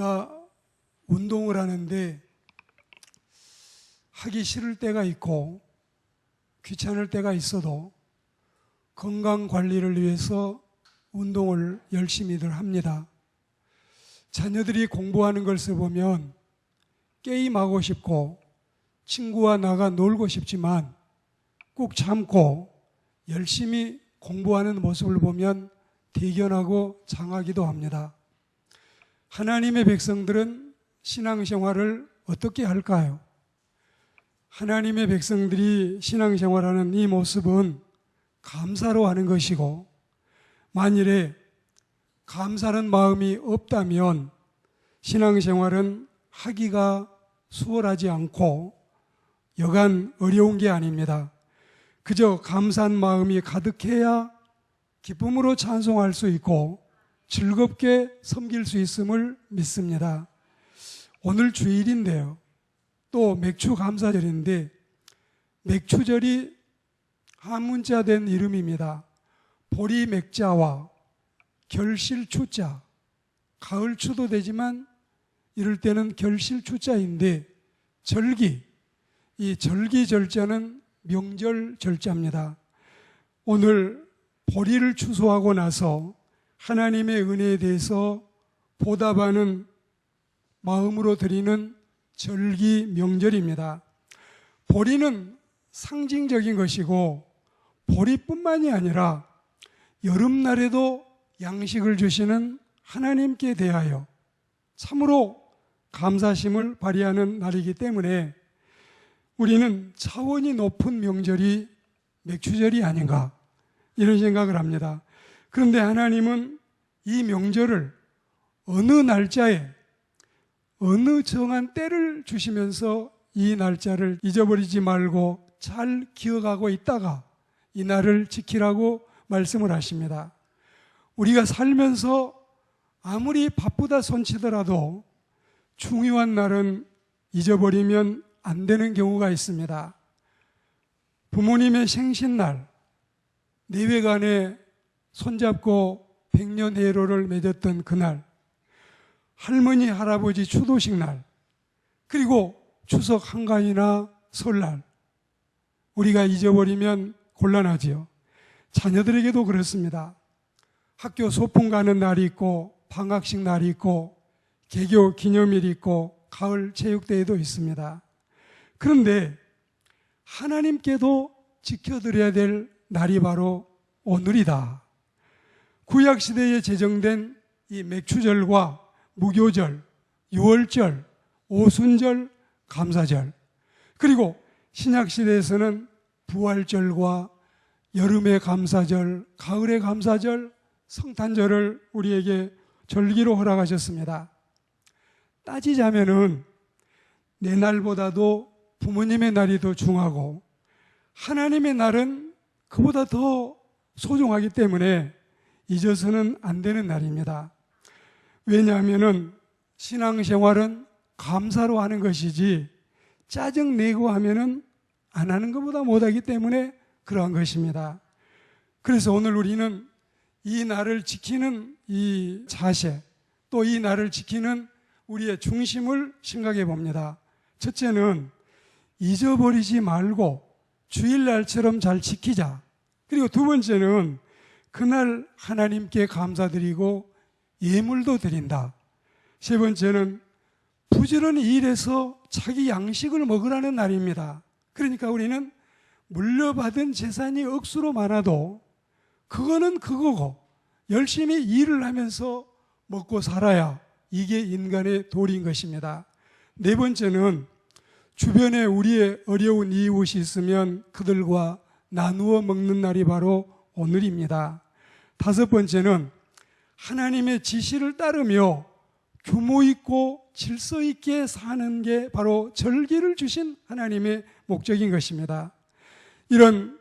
우리가 운동을 하는데 하기 싫을 때가 있고 귀찮을 때가 있어도 건강 관리를 위해서 운동을 열심히들 합니다. 자녀들이 공부하는 것을 보면 게임하고 싶고 친구와 나가 놀고 싶지만 꼭 참고 열심히 공부하는 모습을 보면 대견하고 장하기도 합니다. 하나님의 백성들은 신앙생활을 어떻게 할까요? 하나님의 백성들이 신앙생활하는 이 모습은 감사로 하는 것이고, 만일에 감사하는 마음이 없다면 신앙생활은 하기가 수월하지 않고 여간 어려운 게 아닙니다. 그저 감사한 마음이 가득해야 기쁨으로 찬송할 수 있고 즐겁게 섬길 수 있음을 믿습니다. 오늘 주일인데요, 또 맥추감사절인데 맥추절이 한문자된 이름입니다. 보리맥자와 결실추자, 가을추도 되지만 이럴 때는 결실추자인데 절기, 이 절기절자는 명절 절자입니다. 오늘 보리를 추수하고 나서 하나님의 은혜에 대해서 보답하는 마음으로 드리는 절기 명절입니다. 보리는 상징적인 것이고 보리뿐만이 아니라 여름날에도 양식을 주시는 하나님께 대하여 참으로 감사심을 발휘하는 날이기 때문에 우리는 차원이 높은 명절이 맥추절이 아닌가 이런 생각을 합니다. 그런데 하나님은 이 명절을 어느 날짜에 어느 정한 때를 주시면서 이 날짜를 잊어버리지 말고 잘 기억하고 있다가 이 날을 지키라고 말씀을 하십니다. 우리가 살면서 아무리 바쁘다 손치더라도 중요한 날은 잊어버리면 안 되는 경우가 있습니다. 부모님의 생신날, 내외간에 손잡고 백년해로를 맺었던 그날, 할머니 할아버지 추도식 날, 그리고 추석 한가위나 설날, 우리가 잊어버리면 곤란하지요. 자녀들에게도 그렇습니다. 학교 소풍 가는 날이 있고 방학식 날이 있고 개교 기념일이 있고 가을 체육대회도 있습니다. 그런데 하나님께도 지켜드려야 될 날이 바로 오늘이다. 구약시대에 제정된 이 맥추절과 무교절, 유월절, 오순절, 감사절, 그리고 신약시대에서는 부활절과 여름의 감사절, 가을의 감사절, 성탄절을 우리에게 절기로 허락하셨습니다. 따지자면은 내 날보다도 부모님의 날이 더 중하고 하나님의 날은 그보다 더 소중하기 때문에 잊어서는 안 되는 날입니다. 왜냐하면은 신앙생활은 감사로 하는 것이지 짜증내고 하면은 안 하는 것보다 못하기 때문에 그러한 것입니다. 그래서 오늘 우리는 이 날을 지키는 이 자세, 또 이 날을 지키는 우리의 중심을 생각해 봅니다. 첫째는 잊어버리지 말고 주일날처럼 잘 지키자. 그리고 두 번째는 그날 하나님께 감사드리고 예물도 드린다. 세 번째는 부지런히 일해서 자기 양식을 먹으라는 날입니다. 그러니까 우리는 물려받은 재산이 억수로 많아도 그거는 그거고 열심히 일을 하면서 먹고 살아야 이게 인간의 도리인 것입니다. 네 번째는 주변에 우리의 어려운 이웃이 있으면 그들과 나누어 먹는 날이 바로 오늘입니다. 다섯 번째는 하나님의 지시를 따르며 규모 있고 질서 있게 사는 게 바로 절기를 주신 하나님의 목적인 것입니다. 이런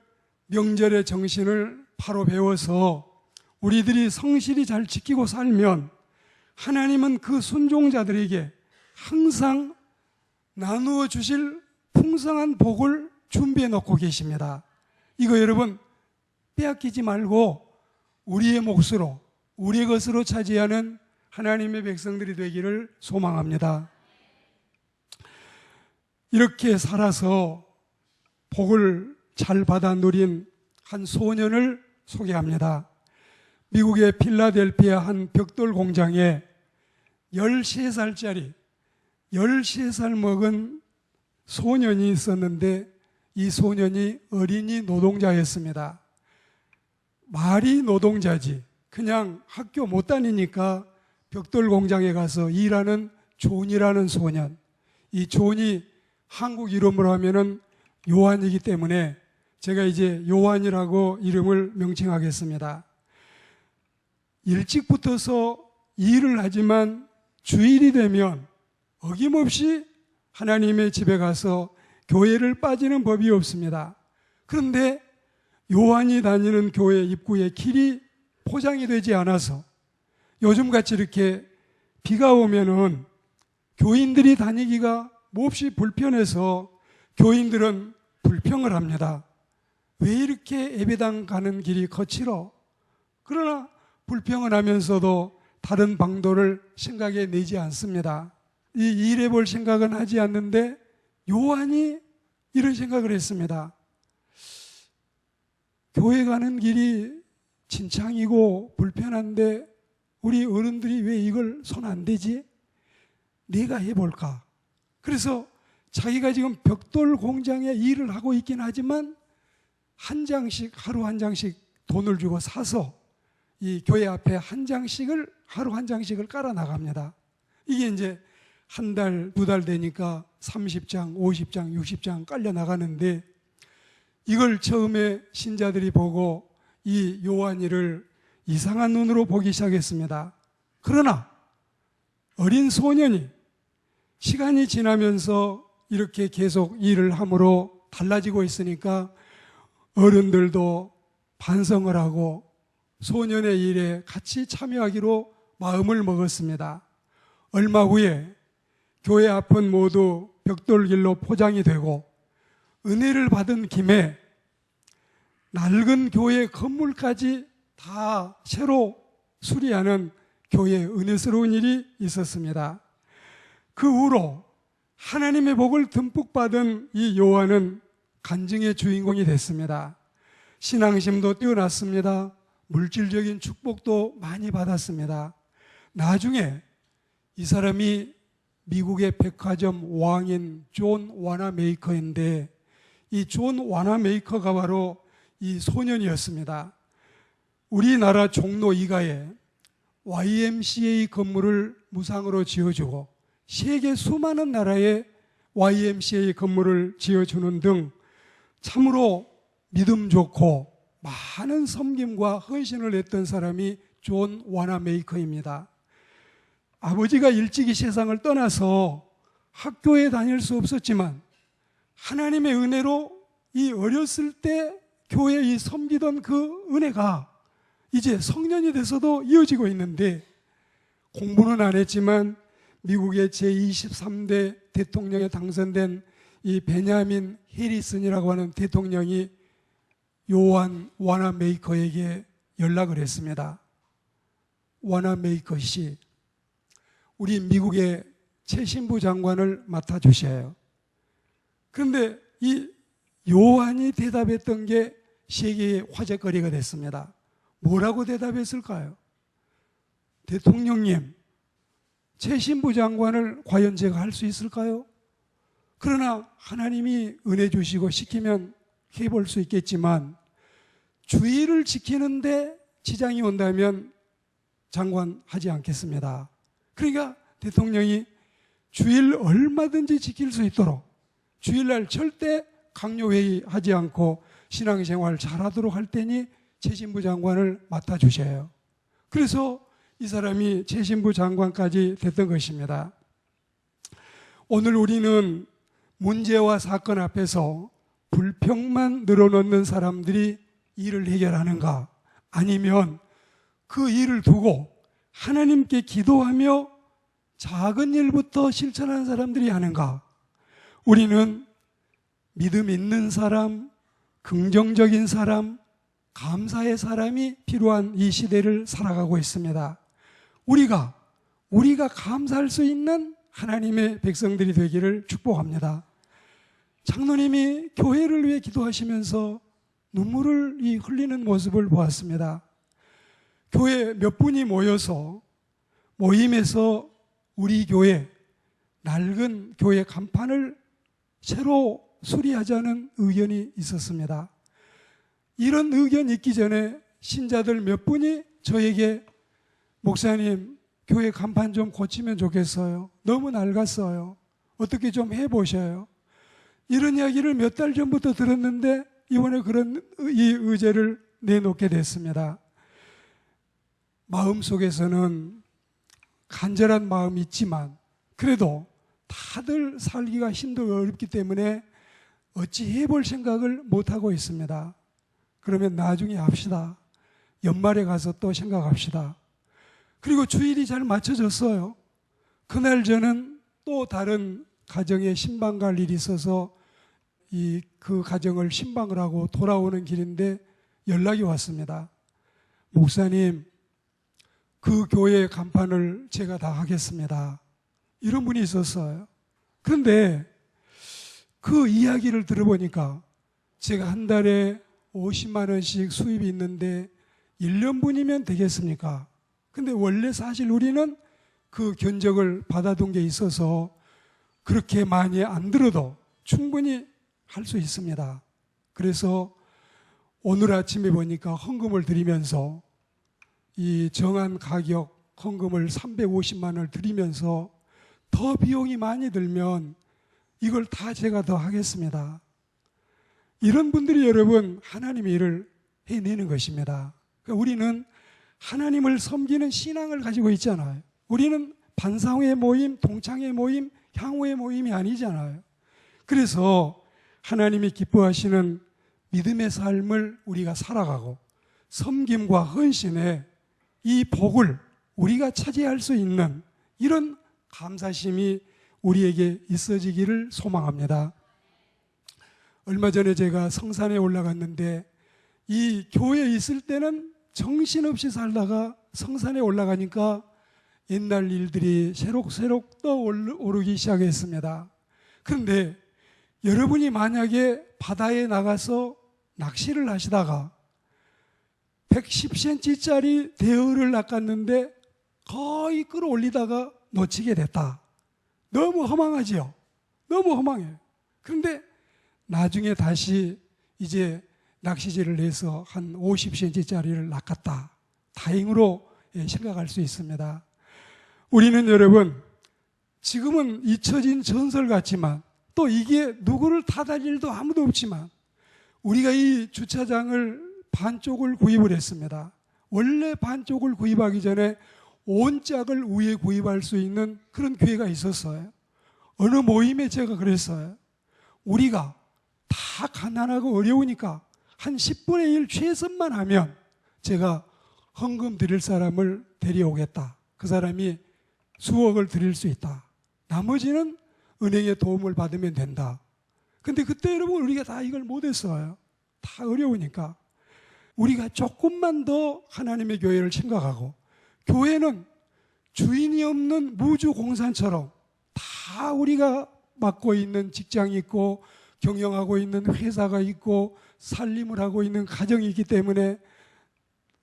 명절의 정신을 바로 배워서 우리들이 성실히 잘 지키고 살면 하나님은 그 순종자들에게 항상 나누어 주실 풍성한 복을 준비해 놓고 계십니다. 이거 여러분 빼앗기지 말고 우리의 몫으로, 우리의 것으로 차지하는 하나님의 백성들이 되기를 소망합니다. 이렇게 살아서 복을 잘 받아 누린 한 소년을 소개합니다. 미국의 필라델피아 한 벽돌 공장에 13살짜리 13살 먹은 소년이 있었는데 이 소년이 어린이 노동자였습니다. 말이 노동자지 그냥 학교 못 다니니까 벽돌 공장에 가서 일하는 존이라는 소년. 이 존이 한국 이름으로 하면은 요한이기 때문에 제가 이제 요한이라고 이름을 명칭하겠습니다. 일찍 붙어서 일을 하지만 주일이 되면 어김없이 하나님의 집에 가서 교회를 빠지는 법이 없습니다. 그런데 요한이 다니는 교회 입구에 길이 포장이 되지 않아서 요즘같이 이렇게 비가 오면은 교인들이 다니기가 몹시 불편해서 교인들은 불평을 합니다. 왜 이렇게 예배당 가는 길이 거칠어? 그러나 불평을 하면서도 다른 방도를 생각해 내지 않습니다. 이 일해 볼 생각은 하지 않는데 요한이 이런 생각을 했습니다. 교회 가는 길이 진창이고 불편한데 우리 어른들이 왜 이걸 손 안 대지? 내가 해볼까? 그래서 자기가 지금 벽돌 공장에 일을 하고 있긴 하지만 한 장씩 하루 한 장씩 돈을 주고 사서 이 교회 앞에 한 장씩을 하루 한 장씩을 깔아 나갑니다. 이게 이제 한 달, 두 달 되니까 30장, 50장, 60장 깔려 나가는데 이걸 처음에 신자들이 보고 이 요한이를 이상한 눈으로 보기 시작했습니다. 그러나 어린 소년이 시간이 지나면서 이렇게 계속 일을 함으로 달라지고 있으니까 어른들도 반성을 하고 소년의 일에 같이 참여하기로 마음을 먹었습니다. 얼마 후에 교회 앞은 모두 벽돌길로 포장이 되고 은혜를 받은 김에 낡은 교회 건물까지 다 새로 수리하는 교회의 은혜스러운 일이 있었습니다. 그 후로 하나님의 복을 듬뿍 받은 이 요한은 간증의 주인공이 됐습니다. 신앙심도 뛰어났습니다. 물질적인 축복도 많이 받았습니다. 나중에 이 사람이 미국의 백화점 왕인 존 와나메이커인데 이 존 와나메이커가 바로 이 소년이었습니다. 우리나라 종로 2가에 YMCA 건물을 무상으로 지어주고 세계 수많은 나라에 YMCA 건물을 지어주는 등 참으로 믿음 좋고 많은 섬김과 헌신을 했던 사람이 존 와나메이커입니다. 아버지가 일찍이 세상을 떠나서 학교에 다닐 수 없었지만 하나님의 은혜로 이 어렸을 때 교회에 이 섬기던 그 은혜가 이제 성년이 돼서도 이어지고 있는데 공부는 안 했지만 미국의 제23대 대통령에 당선된 이 베냐민 해리슨이라고 하는 대통령이 요한 와나메이커에게 연락을 했습니다. 와나메이커 씨, 우리 미국의 최신부 장관을 맡아주셔요. 그런데 이 요한이 대답했던 게 세계의 화제거리가 됐습니다. 뭐라고 대답했을까요? 대통령님, 최신부 장관을 과연 제가 할 수 있을까요? 그러나 하나님이 은혜 주시고 시키면 해볼 수 있겠지만 주의를 지키는데 지장이 온다면 장관 하지 않겠습니다. 그러니까 대통령이 주일 얼마든지 지킬 수 있도록 주일날 절대 강요회의 하지 않고 신앙생활 잘하도록 할 테니 최신부 장관을 맡아주셔요. 그래서 이 사람이 최신부 장관까지 됐던 것입니다. 오늘 우리는 문제와 사건 앞에서 불평만 늘어놓는 사람들이 일을 해결하는가, 아니면 그 일을 두고 하나님께 기도하며 작은 일부터 실천하는 사람들이 하는가? 우리는 믿음 있는 사람, 긍정적인 사람, 감사의 사람이 필요한 이 시대를 살아가고 있습니다. 우리가 우리가 감사할 수 있는 하나님의 백성들이 되기를 축복합니다. 장로님이 교회를 위해 기도하시면서 눈물을 흘리는 모습을 보았습니다. 교회 몇 분이 모여서 모임에서 우리 교회 낡은 교회 간판을 새로 수리하자는 의견이 있었습니다. 이런 의견이 있기 전에 신자들 몇 분이 저에게 목사님, 교회 간판 좀 고치면 좋겠어요. 너무 낡았어요. 어떻게 좀 해보셔요. 이런 이야기를 몇 달 전부터 들었는데 이번에 그런 이 의제를 내놓게 됐습니다. 마음속에서는 간절한 마음이 있지만 그래도 다들 살기가 힘들고 어렵기 때문에 어찌 해볼 생각을 못하고 있습니다. 그러면 나중에 합시다. 연말에 가서 또 생각합시다. 그리고 주일이 잘 맞춰졌어요. 그날 저는 또 다른 가정에 신방 갈 일이 있어서 그 가정을 신방을 하고 돌아오는 길인데 연락이 왔습니다. 목사님, 그 교회 간판을 제가 다 하겠습니다. 이런 분이 있었어요. 그런데 그 이야기를 들어보니까 제가 한 달에 50만 원씩 수입이 있는데 1년분이면 되겠습니까? 근데 원래 사실 우리는 그 견적을 받아둔 게 있어서 그렇게 많이 안 들어도 충분히 할 수 있습니다. 그래서 오늘 아침에 보니까 헌금을 드리면서 이 정한 가격 헌금을 350만 원을 드리면서 더 비용이 많이 들면 이걸 다 제가 더 하겠습니다. 이런 분들이 여러분 하나님의 일을 해내는 것입니다. 그러니까 우리는 하나님을 섬기는 신앙을 가지고 있잖아요. 우리는 반상회의 모임, 동창회 모임, 향후의 모임이 아니잖아요. 그래서 하나님이 기뻐하시는 믿음의 삶을 우리가 살아가고 섬김과 헌신에 이 복을 우리가 차지할 수 있는 이런 감사심이 우리에게 있어지기를 소망합니다. 얼마 전에 제가 성산에 올라갔는데 이 교회에 있을 때는 정신없이 살다가 성산에 올라가니까 옛날 일들이 새록새록 떠오르기 시작했습니다. 그런데 여러분이 만약에 바다에 나가서 낚시를 하시다가 110cm짜리 대어를 낚았는데 거의 끌어올리다가 놓치게 됐다. 너무 허망하지요? 너무 허망해요. 그런데 나중에 다시 이제 낚시질을 해서 한 50cm짜리를 낚았다. 다행으로 생각할 수 있습니다. 우리는 여러분 지금은 잊혀진 전설 같지만 또 이게 누구를 탓할 일도 아무도 없지만 우리가 이 주차장을 반쪽을 구입을 했습니다. 원래 반쪽을 구입하기 전에 온 짝을 위에 구입할 수 있는 그런 기회가 있었어요. 어느 모임에 제가 그랬어요. 우리가 다 가난하고 어려우니까 한 10분의 1 최선만 하면 제가 헌금 드릴 사람을 데려오겠다. 그 사람이 수억을 드릴 수 있다. 나머지는 은행의 도움을 받으면 된다. 근데 그때 여러분 우리가 다 이걸 못했어요. 다 어려우니까. 우리가 조금만 더 하나님의 교회를 생각하고 교회는 주인이 없는 무주공산처럼 다 우리가 맡고 있는 직장이 있고 경영하고 있는 회사가 있고 살림을 하고 있는 가정이 있기 때문에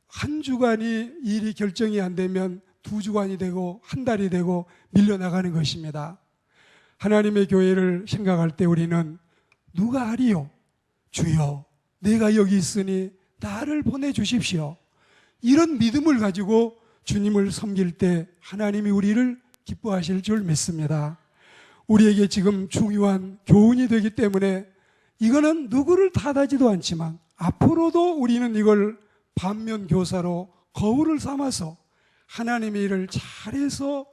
한 주간이 일이 결정이 안 되면 2주간이 되고 한 달이 되고 밀려나가는 것입니다. 하나님의 교회를 생각할 때 우리는 누가 하리요? 주여 내가 여기 있으니 나를 보내주십시오. 이런 믿음을 가지고 주님을 섬길 때 하나님이 우리를 기뻐하실 줄 믿습니다. 우리에게 지금 중요한 교훈이 되기 때문에 이거는 누구를 탓하지도 않지만 앞으로도 우리는 이걸 반면교사로 거울을 삼아서 하나님의 일을 잘해서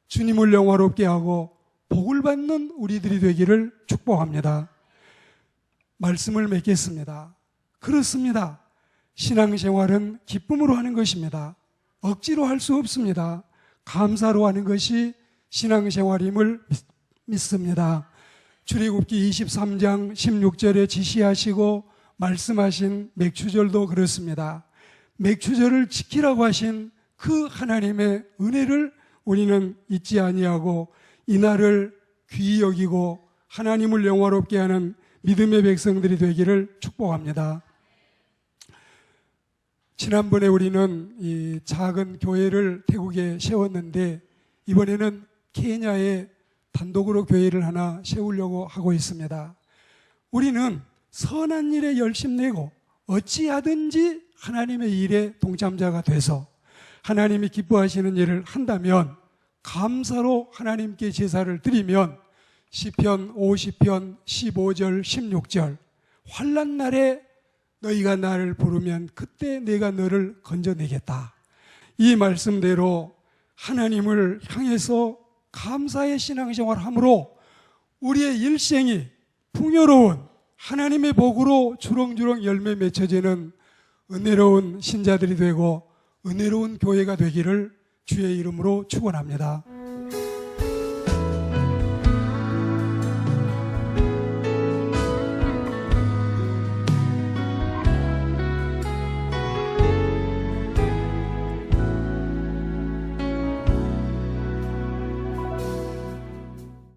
주님을 영화롭게 하고 복을 받는 우리들이 되기를 축복합니다. 말씀을 맺겠습니다. 그렇습니다. 신앙생활은 기쁨으로 하는 것입니다. 억지로 할 수 없습니다. 감사로 하는 것이 신앙생활임을 믿습니다. 출애굽기 23장 16절에 지시하시고 말씀하신 맥추절도 그렇습니다. 맥추절을 지키라고 하신 그 하나님의 은혜를 우리는 잊지 아니하고 이날을 귀히 여기고 하나님을 영화롭게 하는 믿음의 백성들이 되기를 축복합니다. 지난번에 우리는 이 작은 교회를 태국에 세웠는데 이번에는 케냐에 단독으로 교회를 하나 세우려고 하고 있습니다. 우리는 선한 일에 열심내고 어찌하든지 하나님의 일에 동참자가 돼서 하나님이 기뻐하시는 일을 한다면 감사로 하나님께 제사를 드리면 시편 50편 15절 16절 환난 날에 너희가 나를 부르면 그때 내가 너를 건져내겠다. 이 말씀대로 하나님을 향해서 감사의 신앙생활을 함으로 우리의 일생이 풍요로운 하나님의 복으로 주렁주렁 열매 맺혀지는 은혜로운 신자들이 되고 은혜로운 교회가 되기를 주의 이름으로 축원합니다.